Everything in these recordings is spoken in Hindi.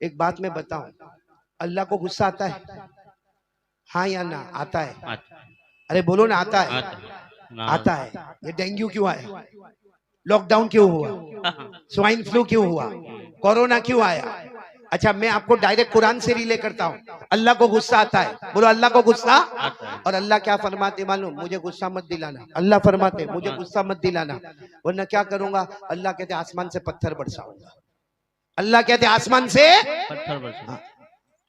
एक बात मैं बताऊं, अल्लाह को गुस्सा आता है? हाँ या ना? आता है? अरे बोलो ना, आता है? आता है। ये डेंगू क्यों आया? लॉकडाउन क्यों हुआ? स्वाइन फ्लू क्यों हुआ? कोरोना क्यों आया? अच्छा, मैं आपको डायरेक्ट कुरान से रिले करता हूँ। अल्लाह को गुस्सा आता है? बोलो, अल्लाह को गुस्सा। और अल्लाह क्या फरमाते मालूम? मुझे गुस्सा मत दिलाना। अल्लाह फरमाते मुझे गुस्सा मत दिलाना, वरना क्या करूंगा? अल्लाह कहते आसमान से पत्थर बरसाऊंगा। अल्लाह कहते आसमान से पत्थर बरसाऊंगा।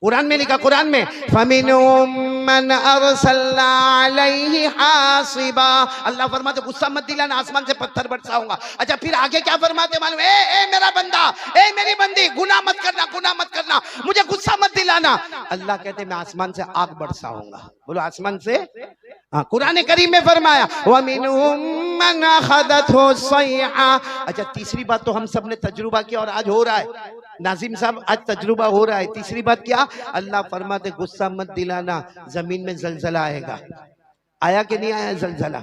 कुरान में लिखा, कुरान में फमिनुम मन अरसलना अलैहि हासिबा। अल्लाह फरमाते गुस्सा मत दिलाना, आसमान से पत्थर बरसाऊंगा। अच्छा, फिर आगे क्या फरमाते मालूम? ए मेरा बंदा, ए मेरी बंदी, गुनाह मत करना, गुनाह मत करना, मुझे गुस्सा मत दिलाना। अल्लाह कहते मैं आसमान से आग बरसाऊंगा। बोलो, आसमान से। हाँ, कुरान करीम में फरमाया वमिनहुम मन अखदतहु सय्हा। अच्छा, तीसरी बात तो हम सब ने तजुर्बा किया और आज हो रहा है। नाजिम साहब, आज तजुर्बा हो रहा है। तीसरी बात क्या? अल्लाह फरमाते गुस्सा मत दिलाना, जमीन में जलजला आएगा। आया कि नहीं आया जलजला?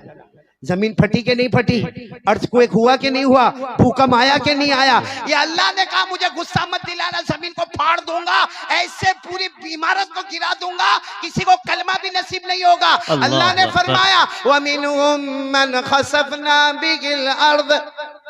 जमीन फटी के नहीं फटी? अर्थक्वेक हुआ कि नहीं हुआ? भूकंप आया कि नहीं आया? ये अल्लाह ने कहा मुझे गुस्सा मत दिलाना, जमीन को फाड़ दूंगा, ऐसे पूरी इमारत को गिरा दूंगा, किसी को कलमा भी नसीब नहीं होगा। अल्लाह ने फरमाया वमिनहुम मन खसफना बिहिल अर्द।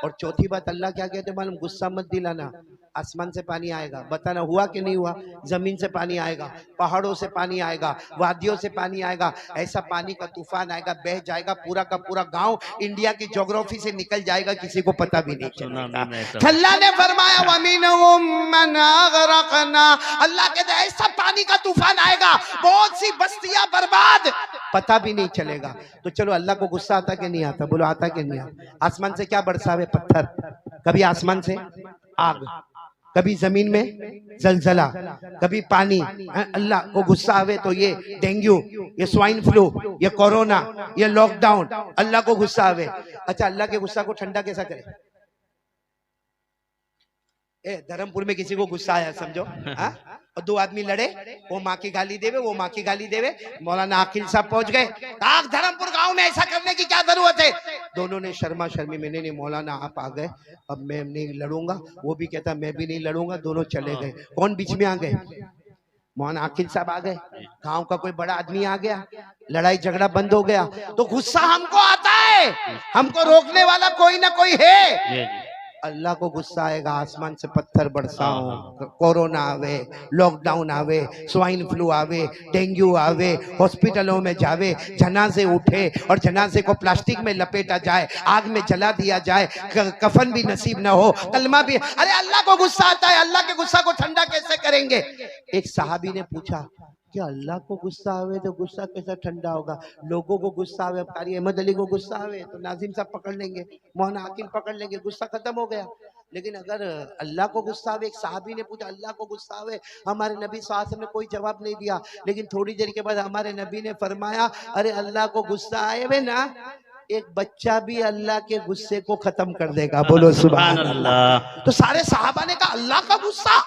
और चौथी बात अल्लाह क्या कहते मालूम? गुस्सा मत दिलाना, आसमान से पानी आएगा। बताना हुआ कि नहीं हुआ? जमीन से पानी आएगा, पहाड़ों से पानी आएगा, वादियों से पानी आएगा, ऐसा पानी का तूफान आएगा, बह जाएगा पूरा का पूरा गांव, इंडिया की ज्योग्राफी से निकल जाएगा, किसी को पता भी नहीं चलेगा। अल्लाह ने फरमाया वमिनहुम मन अगरकना। अल्लाह कहते ऐसा पानी का तूफान आएगा, बहुत सी बस्तियां बर्बाद, पता भी नहीं चलेगा। तो चलो, अल्लाह को गुस्सा आता कि नहीं आता? बोलो, आता कि नहीं आता? आसमान से क्या बरसावे? पत्थर। कभी आसमान से आग, कभी जमीन में जलजला, कभी पानी। अल्लाह को गुस्सा आवे तो ये डेंगू, ये स्वाइन फ्लू, ये कोरोना, ये लॉकडाउन, अल्लाह को गुस्सा आवे। अच्छा, अल्लाह के गुस्सा को ठंडा कैसा करे? धर्मपुर में किसी को गुस्सा आया समझो, और दो आदमी लड़े, वो माँ की गाली देवे, वो माँ की गाली देवे। मौलाना आकिल साहब पहुंच गए, धर्मपुर गांव में ऐसा करने की क्या जरूरत है? दोनों ने शर्मा शर्मी, मैंने नहीं मौलाना आप आ गए, अब मैं नहीं लड़ूंगा। वो भी कहता मैं भी नहीं लड़ूंगा। दोनों चले गए। कौन बीच में आ गए? मौलाना आकिल साहब आ गए। गांव का कोई बड़ा आदमी आ गया, लड़ाई झगड़ा बंद हो गया। तो गुस्सा हमको आता है, हमको रोकने वाला कोई ना कोई है। अल्लाह को गुस्सा आएगा, आसमान से पत्थर बरसाओ, कोरोना आवे, लॉकडाउन आवे, स्वाइन फ्लू आवे, डेंगू आवे, हॉस्पिटलों में जावे, जनाजे उठे और जनाजे को प्लास्टिक में लपेटा जाए, आग में जला दिया जाए, कफन भी नसीब ना हो, कलमा भी। अरे अल्लाह को गुस्सा आता है, अल्लाह के गुस्सा को ठंडा कैसे करेंगे? एक सहाबी ने पूछा कि अल्लाह को गुस्सा आवे तो गुस्सा कैसा ठंडा होगा? लोगों को गुस्सा आवे, कारी अहमद अली को गुस्सा आवे तो नाजिम साहब पकड़ लेंगे, मौलाना आकिल पकड़ लेंगे, गुस्सा खत्म हो गया। लेकिन अगर अल्लाह को गुस्सा आवे, एक साहबी ने पूछा अल्लाह को गुस्सा आवे, हमारे नबी सल्लल्लाहु अलैहि वसल्लम ने कोई जवाब नहीं दिया। लेकिन थोड़ी देर के बाद हमारे नबी ने फरमाया अरे अल्लाह को गुस्सा आए वे ना, एक बच्चा भी अल्लाह के गुस्से को खत्म कर देगा। बोलो सुभान अल्लाह। तो सारे साहबा ने कहा अल्लाह का गुस्सा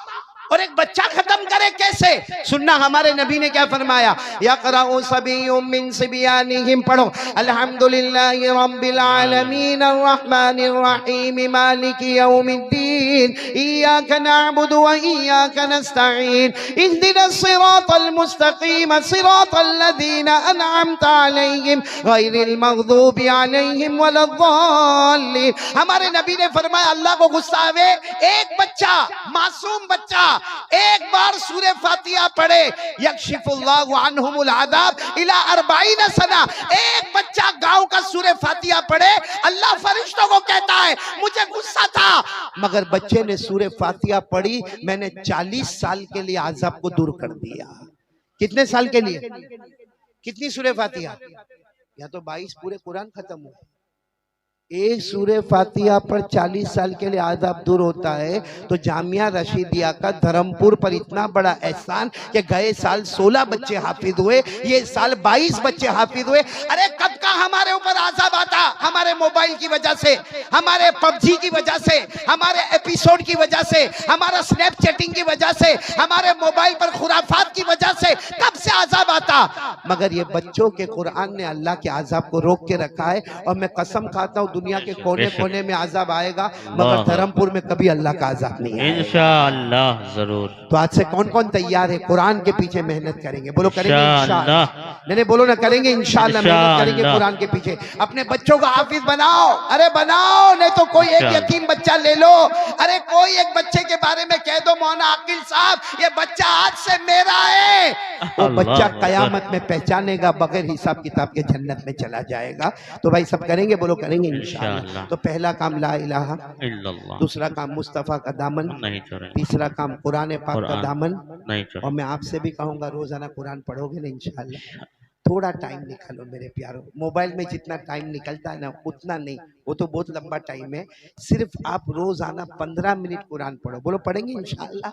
और एक बच्चा खत्म करे कैसे? सुनना हमारे नबी ने क्या फरमाया, यक़राउ सबिय्युम मिन सिबयानिहिम, पढ़ो अल्हम्दुलिल्लाहि रब्बिल आलमीन अर्रहमानिर रहीम मालिकि यौमिद्दीन इय्याका नअबुदु व इय्याका नस्तईन इहदिनस सिरातल मुस्तकीम सिरातल लज़ीना अनअमता अलैहिम गैरिल मग़दूबि अलैहिम वलद्दाल्लीन। हमारे नबी ने फरमाया अल्लाह को गुस्सा आवे, एक बच्चा, मासूम बच्चा एक बार सूरह फातिहा पढ़े, यक्शिफुल्लाहु अन्हुमुल अज़ाब इला 40 सना। एक बच्चा गांव का सूरह फातिहा पढ़े, अल्लाह फरिश्तों को कहता है मुझे गुस्सा था मगर बच्चे ने सूरह फातिहा पढ़ी, मैंने 40 साल के लिए अज़ाब को दूर कर दिया। कितने साल के लिए? कितनी सूरह फातिहा? या तो 22 पूरे कुरान खत्म हुए। एक सूरह फातिहा पर 40 साल के लिए आज़ाब दूर होता है। तो जामिया रशीदिया का धर्मपुर पर इतना बड़ा एहसान कि गए साल 16 बच्चे हाफिज हुए, ये साल 22 बच्चे हाफिज हुए। अरे कब का हमारे ऊपर आज़ाब आता? हमारे मोबाइल की वजह से, हमारे पबजी की वजह से, हमारे एपिसोड की वजह से, हमारा स्नैपचैटिंग की वजह से, हमारे मोबाइल पर खुराफात की वजह से कब से आज़ाब आता? मगर ये बच्चों के कुरान ने अल्लाह के आज़ाब को रोक के रखा है। और मैं कसम खाता हूँ दुनिया के कोने कोने में आज़ाब आएगा, मगर धर्मपुर में कभी अल्लाह का आज़ाब नहीं आएगा। इंशाअल्लाह जरूर। तो आज से कौन कौन तैयार है कुरान के पीछे मेहनत करेंगे? बोलो करेंगे इंशाअल्लाह। नहीं बोलो ना, करेंगे इंशाअल्लाह, मेहनत करेंगे कुरान के पीछे। अपने बच्चों को हाफिज बनाओ, अरे बनाओ, नहीं तो कोई एक यतीम बच्चा ले लो, अरे कोई एक बच्चे के बारे में कह दो मौलाना आकिल साहब ये बच्चा आज से मेरा है, वो बच्चा कयामत में पहचानेगा, बगैर हिसाब किताब के जन्नत में चला जाएगा। तो भाई सब करेंगे, बोलो करेंगे इंशाअल्लाह। तो पहला काम ला इलाहा इल्लल्लाह, दूसरा काम मुस्तफा का दामन नहीं छोड़ेंगे, तीसरा काम कुरान पाक का दामन नहीं छोड़ेंगे। और मैं आपसे भी कहूंगा रोजाना कुरान पढ़ोगे ना इंशाअल्लाह, थोड़ा टाइम निकालो मेरे प्यारो। मोबाइल में जितना टाइम निकलता है ना उतना नहीं, वो तो बहुत लंबा टाइम है। सिर्फ आप रोजाना 15 मिनट कुरान पढ़ो, बोलो पढ़ेंगे इंशाअल्लाह।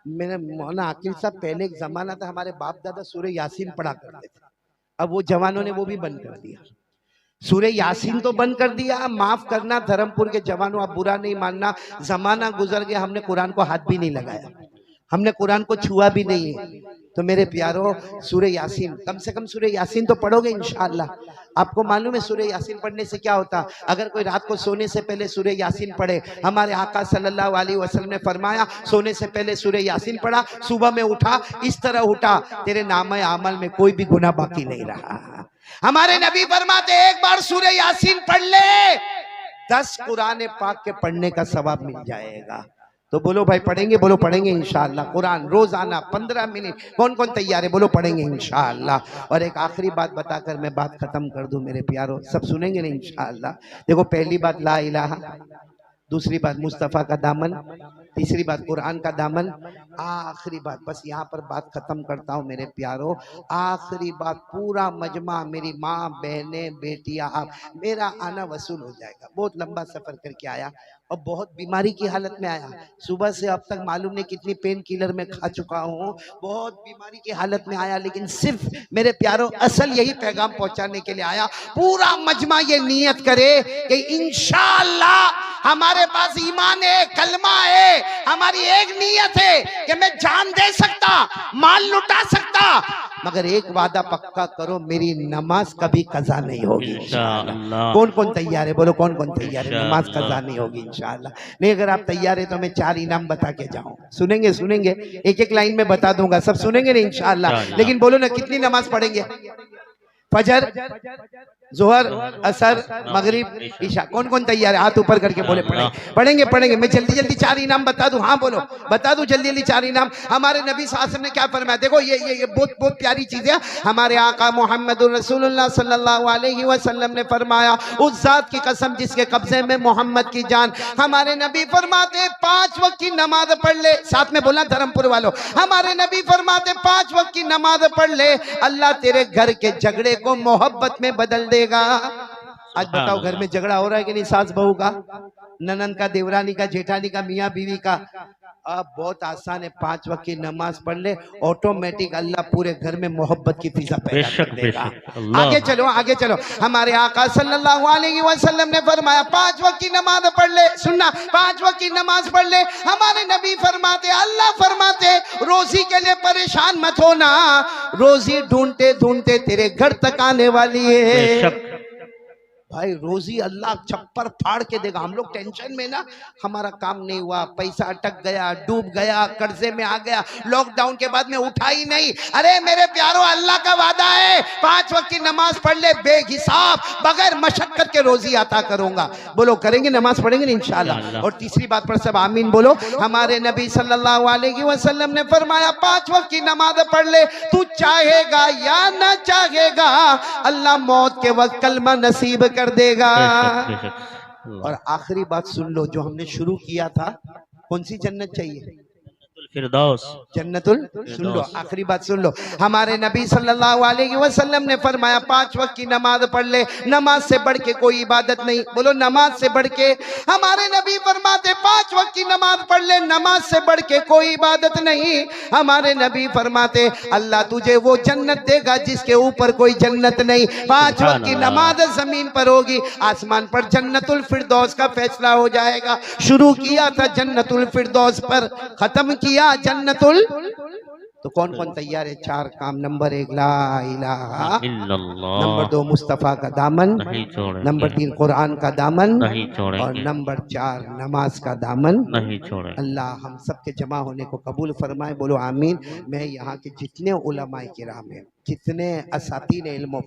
मेरे मौलाना आकिल साहब पहले एक जमाना था, हमारे बाप दादा सूरह यासीन पढ़ा करते थे, अब वो जवानों ने वो भी बंद कर दिया। सूरह यासीन तो बंद कर दिया, माफ करना धर्मपुर के जवानों, आप बुरा नहीं मानना, जमाना गुजर गया, हमने कुरान को हाथ भी नहीं लगाया, हमने कुरान को छुआ भी नहीं है। तो मेरे प्यारो सूरह यासीन, कम से कम सूरह यासीन तो पढ़ोगे इंशाअल्लाह। आपको मालूम है सूरह यासीन पढ़ने से क्या होता? अगर कोई रात को सोने से पहले सूरह यासीन पढ़े, हमारे आका सल्लल्लाहु अलैहि वसल्लम ने फरमाया सोने से पहले सूरह यासीन पढ़ा, सुबह में उठा इस तरह उठा, तेरे नामे अमल में कोई भी गुनाह बाकी नहीं रहा। हमारे नबी फरमाते एक बार सूरह यासीन पढ़ ले 10 कुरान पाक के पढ़ने का सवाब मिल जाएगा। तो बोलो भाई पढ़ेंगे, बोलो पढ़ेंगे इंशाअल्लाह कुरान रोजाना 15 मिनट। कौन कौन तैयार है? बोलो पढ़ेंगे इंशाअल्लाह। और एक आखिरी बात बताकर मैं बात खत्म कर दूं मेरे प्यारो, सब सुनेंगे ना इंशाअल्लाह। देखो पहली बात ला इलाहा, दूसरी बात मुस्तफ़ा का दामन, तीसरी बात कुरान का दामन, आखिरी बात बस यहाँ पर बात खत्म करता हूँ मेरे प्यारो। आखिरी बात पूरा मजमा, मेरी माँ बहनें बेटियां, आप, मेरा आना वसूल हो जाएगा। बहुत लंबा सफर करके आया और बहुत बीमारी की हालत में आया, सुबह से अब तक मालूम नहीं कितनी पेन किलर में खा चुका हूँ, बहुत बीमारी की हालत में आया, लेकिन सिर्फ मेरे प्यारो असल यही पैगाम पहुंचाने के लिए आया। पूरा मजमा ये नियत करे कि इंशाअल्लाह हमारे पास ईमान है, कलमा है, हमारी एक नियत है कि मैं जान दे सकता, माल लुटा सकता, मगर एक वादा पक्का करो मेरी नमाज कभी कज़ा नहीं होगी इंशाअल्लाह। कौन कौन तैयार है? बोलो कौन कौन तैयार है? नमाज कज़ा नहीं होगी इंशाअल्लाह। नहीं अगर आप तैयार है तो मैं 4 इनाम बता के जाऊं, सुनेंगे सुनेंगे, एक एक लाइन में बता दूंगा, सब सुनेंगे ना इंशाअल्लाह। लेकिन बोलो ना कितनी नमाज पढ़ेंगे? फजर, जोहर, असर, मगरिब, ईशा। कौन कौन तैयार है? हाथ ऊपर करके बोले पढ़ेंगे पढ़ेंगे। मैं जल्दी जल्दी 4 इनाम बता दूं, हाँ बोलो बता दूं जल्दी जल्दी 4 इनाम। हमारे नबी सल्लल्लाहु अलैहि वसल्लम ने क्या फरमाया? देखो ये बहुत बहुत प्यारी चीज है। हमारे आका मोहम्मद रसूलुल्लाह सल्लल्लाहु अलैहि वसल्लम ने फरमाया उस जात की कसम जिसके कब्जे में मोहम्मद की जान, हमारे नबी फरमाते 5 वक्त की नमाज पढ़ ले, साथ में बोला धर्मपुर वालों, हमारे नबी फरमाते 5 वक्त की नमाज पढ़ ले, अल्लाह तेरे घर के झगड़े को मोहब्बत में बदल देगा। आज बताओ घर में झगड़ा हो रहा है कि नहीं? सास बहू का, ननंद का, देवरानी का, जेठानी का, मियाँ बीवी का। अब बहुत आसान है, 5 वक्त की नमाज पढ़ ले, ऑटोमेटिक अल्लाह पूरे घर में मोहब्बत की फिजा पैदा कर देगा। आगे चलो आगे चलो। हमारे आका सल्लल्लाहु अलैहि वसल्लम ने फरमाया 5 वक्त की नमाज पढ़ ले, सुनना 5 वक्त की नमाज पढ़ ले। हमारे नबी फरमाते, अल्लाह फरमाते रोजी के लिए परेशान मत होना, रोजी ढूंढते ढूंढते तेरे घर तक आने वाली है। भाई रोजी अल्लाह छप्पर फाड़ के देगा। हम लोग टेंशन में ना, हमारा काम नहीं हुआ, पैसा अटक गया, डूब गया, कर्जे में आ गया, लॉकडाउन के बाद में उठा ही नहीं। अरे मेरे प्यारो अल्लाह का वादा है 5 वक्त की नमाज पढ़ ले, बेहिसाब बगैर मशक्कत के रोजी आता करूंगा। बोलो करेंगे, नमाज पढ़ेंगे इंशाअल्लाह। और तीसरी बात पर सब आमीन बोलो। हमारे नबी सल्लल्लाहु अलैहि वसल्लम ने फरमाया 5 वक्त की नमाज पढ़ ले, तू चाहेगा या ना चाहेगा अल्लाह मौत के वक्त कलमा नसीब कर देगा। और आखिरी बात सुन लो, जो हमने शुरू किया था, कौन सी जन्नत चाहिए? फिरदौस, जन्नतुल। सुन लो आखिरी बात सुन लो। हमारे नबी सल्लल्लाहु अलैहि वसल्लम ने फरमाया 5 वक्त की नमाज पढ़ ले, नमाज से बढ़ के कोई इबादत नहीं। बोलो नमाज से बढ़ के। हमारे नबी फरमाते 5 वक्त की नमाज पढ़ ले, नमाज से बढ़ के कोई इबादत नहीं। हमारे नबी फरमाते अल्लाह तुझे वो जन्नत देगा जिसके ऊपर कोई जन्नत नहीं। 5 वक्त की नमाज जमीन पर होगी, आसमान पर जन्नतुल फिरदौस का फैसला हो जाएगा। शुरू किया था जन्नतुल फिरदौस पर, खत्म किया जन्नतुल तो कौन कौन तैयार है? 4 काम। नंबर 1 ला इलाहा, इल्लल्लाह नंबर 2 मुस्तफ़ा का दामन, नहीं नंबर छोड़ेंगे 3 कुरान का दामन, नहीं और छोड़ेंगे नंबर 4 नमाज का दामन। नहीं छोड़ेंगे। अल्लाह हम सब के जमा होने को कबूल फरमाए, बोलो आमीन। मैं यहाँ के जितने उलमाए किराम हैं, जितने असातीन इल्म व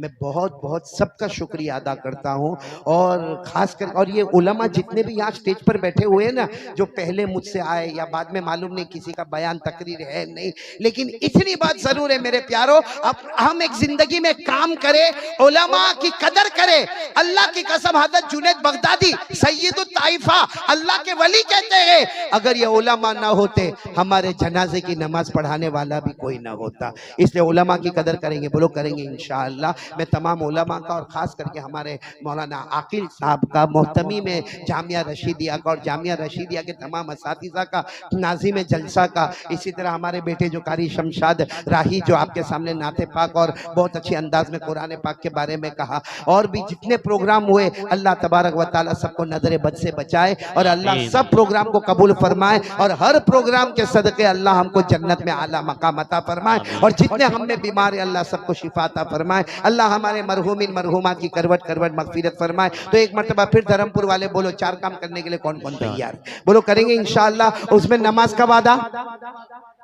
मैं बहुत बहुत सबका शुक्रिया अदा करता हूँ। और खास कर और ये उलमा जितने भी यहाँ स्टेज पर बैठे हुए हैं ना, जो पहले मुझसे आए या बाद में, मालूम नहीं किसी का बयान तकरीर है नहीं, लेकिन इतनी बात जरूर है मेरे प्यारो, अब हम एक जिंदगी में काम करें, उलमा की कदर करें। अल्लाह की कसम, हज़रत जुनैद बगदादी सैयदुत ताइफा, अल्लाह के वली कहते हैं, अगर ये उलमा ना होते हमारे जनाजे की नमाज पढ़ाने वाला भी कोई ना होता। इसलिए उलमा की कदर करेंगे, बोलो करेंगे इंशाअल्लाह। मैं तमाम उलमा का और खास करके हमारे मौलाना आकिल साहब का, मोहतमी में जामिया रशीदिया का और जामिया रशीदिया के तमाम असातिज़ा का, नाज़िम जलसा का, इसी तरह हमारे बेटे जो कारी शमशाद राही जो आपके सामने नाते पाक और बहुत अच्छे अंदाज में कुरान पाक के बारे में कहा, और भी जितने प्रोग्राम हुए, अल्लाह तबारक व तआला सबको नजर बद से बचाए और अल्लाह सब प्रोग्राम को कबूल फरमाए, और हर प्रोग्राम के सदके अल्लाह हमको जन्नत में आला मकाम अता फरमाए, और जितने हम में बीमार है अल्लाह सबको शिफा अता फरमाए। अल्लाह हमारे मरहूमिन मरहूमात की करवट करवट मगफिरत फरमाए। तो एक मरतबा फिर धर्मपुर वाले बोलो, 4 काम करने के लिए कौन कौन तैयार है? बोलो करेंगे इंशाअल्लाह। उसमें नमाज का वादा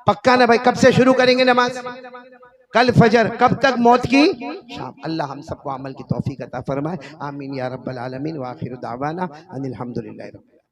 पक्का ना भाई? कब से शुरू करेंगे नमाज? कल फजर। कब तक? मौत की शाम। अल्लाह हम सबको अमल की तौफीक अता फरमाए, आमीन या रब्बल आलमीन। व आखिर दावाना अनिल हम्दुलिल्लाहि रब्बिल आलमीन।